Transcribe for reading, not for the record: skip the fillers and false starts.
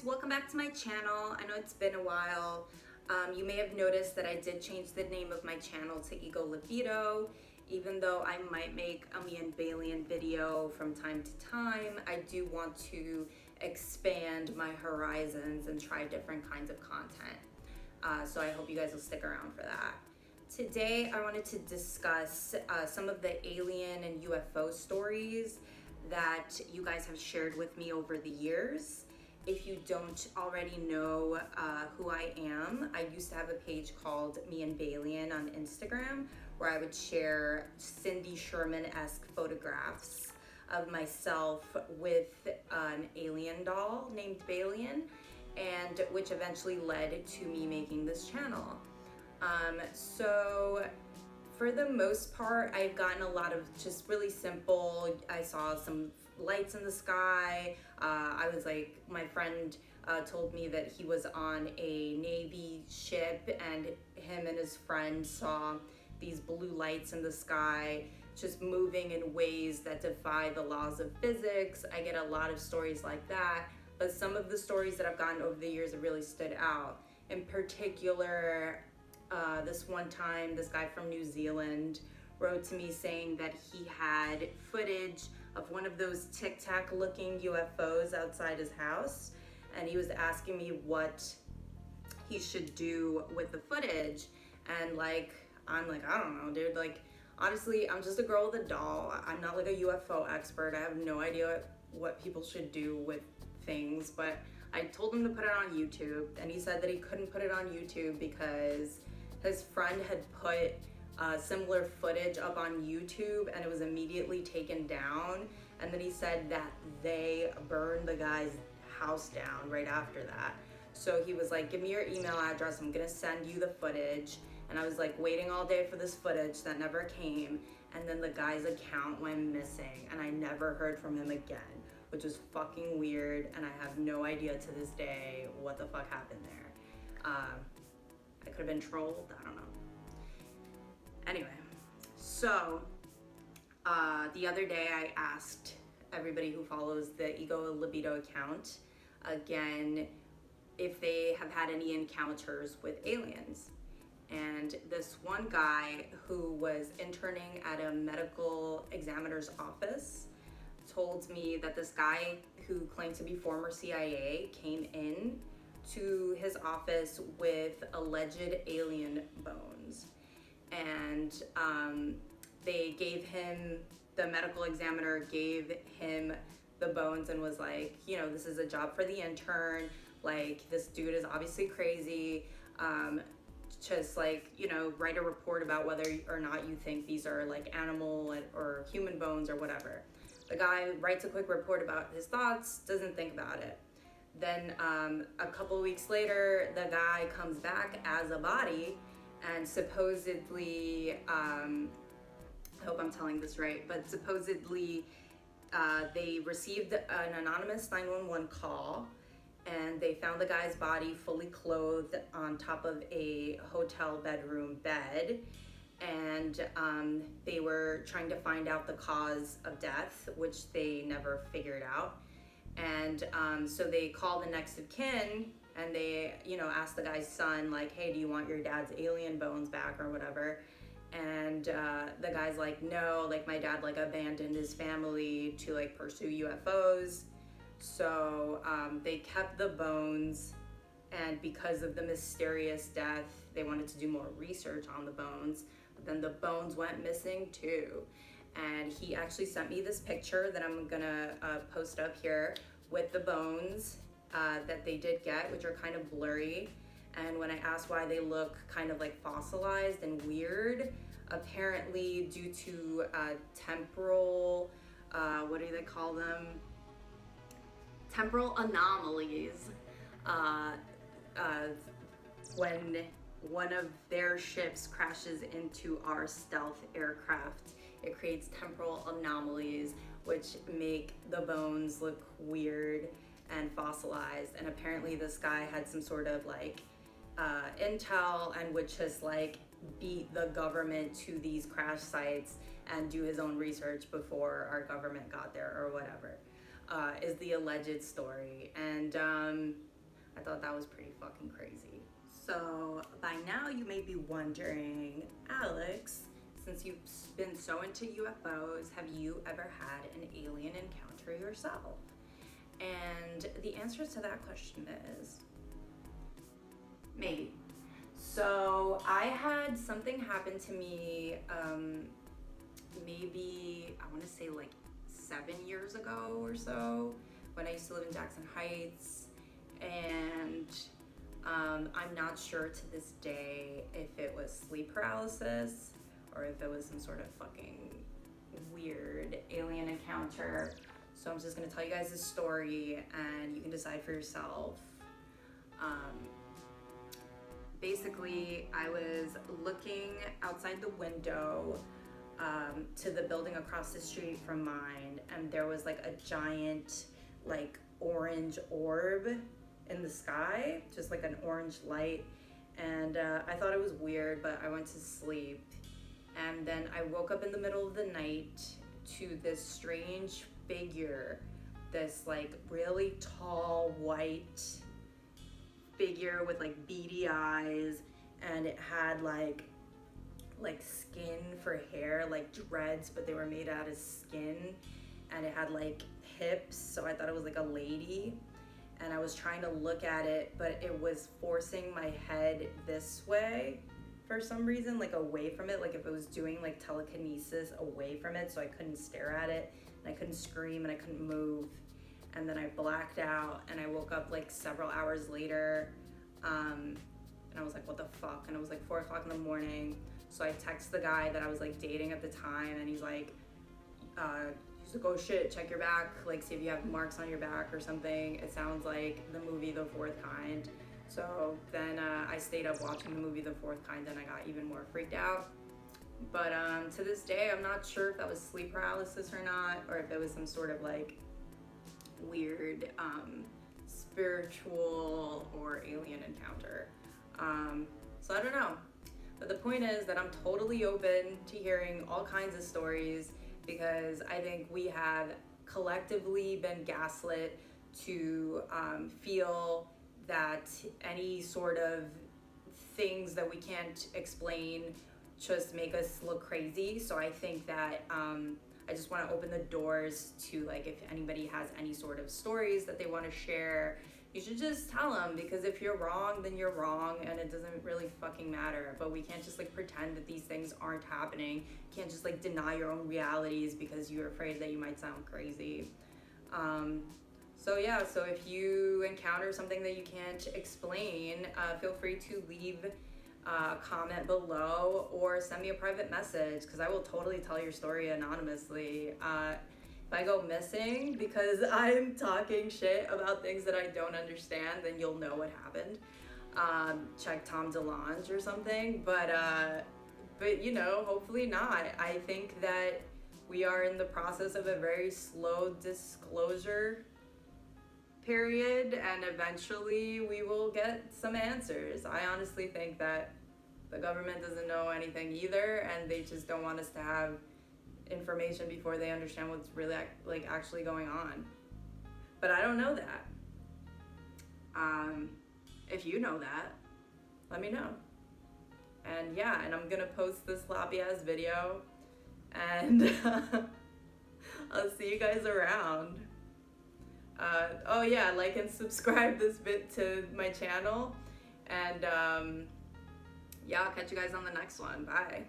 guys, welcome back to my channel. I know it's been a while. You may have noticed that I did change the name of my channel to Ego Libido. Even though I might make a me and Balian video from time to time, I do want to expand my horizons and try different kinds of content. So I hope you guys will stick around for that. Today I wanted to discuss some of the alien and UFO stories that you guys have shared with me over the years. If you don't already know who I am, I used to have a page called Me and Balian on Instagram where I would share Cindy Sherman-esque photographs of myself with an alien doll named Balian, and which eventually led to me making this channel. So for the most part, I've gotten a lot of just really simple, I saw some lights in the sky. I was like, my friend told me that he was on a Navy ship and him and his friend saw these blue lights in the sky just moving in ways that defy the laws of physics. I get a lot of stories like that, but some of the stories that I've gotten over the years have really stood out. In particular, this one time, this guy from New Zealand wrote to me saying that he had footage of one of those Tic Tac looking UFOs outside his house, and he was asking me what he should do with the footage. And I'm like, I don't know, dude. Like, honestly, I'm just a girl with a doll. I'm not like a UFO expert. I have no idea what people should do with things, but I told him to put it on YouTube, and he said that he couldn't put it on YouTube because his friend had put similar footage up on YouTube and it was immediately taken down. And then he said that they burned the guy's house down right after that. So he was like, give me your email address, I'm gonna send you the footage. And I was like waiting all day for this footage that never came. And then the guy's account went missing and I never heard from him again, which was fucking weird. And I have no idea to this day what the fuck happened there. I could have been trolled, I don't know. Anyway, so the other day I asked everybody who follows the Ego Libido account again if they have had any encounters with aliens. And this one guy who was interning at a medical examiner's office told me that this guy who claimed to be former CIA came in to his office with alleged alien bones. And they gave him, the medical examiner gave him the bones and was like, you know, this is a job for the intern. Like, this dude is obviously crazy. Just like, you know, write a report about whether or not you think these are like animal or human bones or whatever. The guy writes a quick report about his thoughts, doesn't think about it. Then a couple of weeks later, the guy comes back as a body and supposedly, I hope I'm telling this right, but supposedly they received an anonymous 911 call and they found the guy's body fully clothed on top of a hotel bedroom bed. And they were trying to find out the cause of death, which they never figured out. And so they called the next of kin and they, you know, asked the guy's son, like, hey, do you want your dad's alien bones back or whatever? And the guy's like, no, like my dad like abandoned his family to like pursue UFOs. So they kept the bones, and because of the mysterious death, they wanted to do more research on the bones, but then the bones went missing too. And he actually sent me this picture that I'm gonna post up here with the bones that they did get, which are kind of blurry. And when I asked why they look kind of like fossilized and weird, apparently due to temporal, what do they call them? Temporal anomalies. When one of their ships crashes into our stealth aircraft, it creates temporal anomalies which make the bones look weird and fossilized. And apparently this guy had some sort of like intel and would just like beat the government to these crash sites and do his own research before our government got there or whatever, is the alleged story. And I thought that was pretty fucking crazy. So by now you may be wondering, Alex, since you've been so into UFOs, have you ever had an alien encounter yourself? And the answer to that question is maybe. So I had something happen to me maybe, I want to say like 7 years ago or so, when I used to live in Jackson Heights. And I'm not sure to this day if it was sleep paralysis or if it was some sort of fucking weird alien encounter. So I'm just gonna tell you guys this story and you can decide for yourself. Basically, I was looking outside the window to the building across the street from mine, and there was like a giant, like, orange orb in the sky, just like an orange light. And I thought it was weird, but I went to sleep. And then I woke up in the middle of the night to this strange figure, this like really tall white figure with like beady eyes, and it had like skin for hair, like dreads, but they were made out of skin, and it had like hips, so I thought it was like a lady. And I was trying to look at it, but it was forcing my head this way for some reason, like away from it, like if it was doing like telekinesis away from it, so I couldn't stare at it, and I couldn't scream, and I couldn't move. And then I blacked out, and I woke up like several hours later, and I was like, what the fuck? And it was like 4 o'clock in the morning. So I text the guy that I was like dating at the time, and he's like, oh shit, check your back, like see if you have marks on your back or something. It sounds like the movie The Fourth Kind. So then I stayed up watching the movie The Fourth Kind, and I got even more freaked out. But to this day, I'm not sure if that was sleep paralysis or not, or if it was some sort of like weird spiritual or alien encounter. So I don't know. But the point is that I'm totally open to hearing all kinds of stories, because I think we have collectively been gaslit to feel that any sort of things that we can't explain just make us look crazy. So I think that I just want to open the doors to, like, if anybody has any sort of stories that they want to share, you should just tell them, because if you're wrong, then you're wrong, and it doesn't really fucking matter. But we can't just like pretend that these things aren't happening. You can't just like deny your own realities because you're afraid that you might sound crazy. So yeah, so if you encounter something that you can't explain, feel free to leave a comment below or send me a private message, because I will totally tell your story anonymously. If I go missing because I'm talking shit about things that I don't understand, then you'll know what happened. Check Tom DeLonge or something, but you know, hopefully not. I think that we are in the process of a very slow disclosure period, and eventually we will get some answers. I honestly think that the government doesn't know anything either, and they just don't want us to have information before they understand what's really like actually going on. But I don't know that. If you know that, let me know. And yeah, and I'm gonna post this sloppy ass video, and I'll see you guys around. Oh yeah, like and subscribe this bit to my channel, and yeah, I'll catch you guys on the next one. Bye.